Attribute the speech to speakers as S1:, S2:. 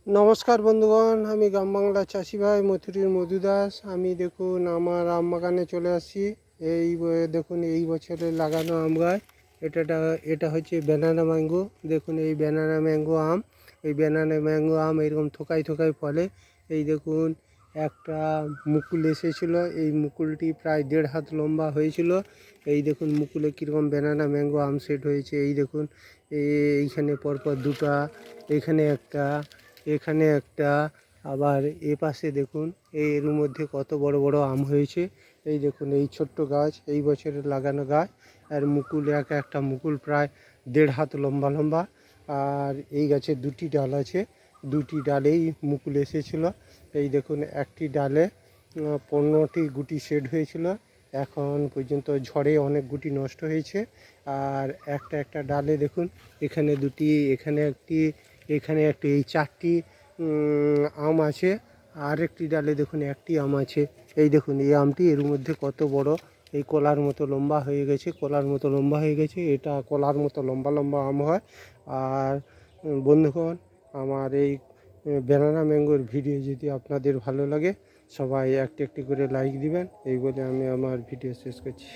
S1: নমস্কার বন্ধুগণ, আমি গ্রাম বাংলা চাষি ভাই মথুরির মধু দাস। আমি দেখুন আমার আম বাগানে চলে আসছি। দেখুন এই বছরে লাগানো আম গাছ। এটা হচ্ছে ব্যানানা ম্যাঙ্গো। দেখুন এই ব্যানানা ম্যাঙ্গো আম। এই ব্যানানা ম্যাঙ্গো আম এরকম থোকায় থোকায় ফলে। এই দেখুন একটা মুকুল এসেছিল, এই মুকুলটি প্রায় 1.5 হাত লম্বা হয়েছিল। এই দেখুন মুকুলে কীরকম ব্যানানা ম্যাঙ্গো আম সেট হয়েছে। এই দেখুন এইখানে পরপর দুটা, এখানে একটা, এখানে একটা, আবার এ পাশে দেখুন এর মধ্যে কত বড় বড় আম হয়েছে। এই দেখুন এই ছোট্ট গাছ, এই বছরের লাগানো গাছ। আর মুকুল একটা মুকুল প্রায় 1.5 হাত লম্বা লম্বা। আর এই গাছের 2টি ডাল আছে, 2টি ডালেই মুকুল এসেছিল। এই দেখুন একটি ডালে 15টি গুটি সেট হয়েছিল। এখন পর্যন্ত ঝড়ে অনেক গুটি নষ্ট হয়েছে। আর একটা ডালে দেখুন এখানে 2টি, এখানে একটি, এখানে একটি, এই 4টি আম আছে। আর একটি ডালে দেখুন একটি আম আছে। এই দেখুন এই আমটি এর মধ্যে কত বড়, এই কলার মতো লম্বা হয়ে গেছে, কলার মতো লম্বা হয়ে গেছে। এটা কলার মতো লম্বা লম্বা আম হয়। আর বন্ধুগণ, আমার এই ব্যানানা ম্যাঙ্গোর ভিডিও যদি আপনাদের ভালো লাগে, সবাই একটি একটি করে লাইক দিবেন। এই বলে আমি আমার ভিডিও শেষ করছি।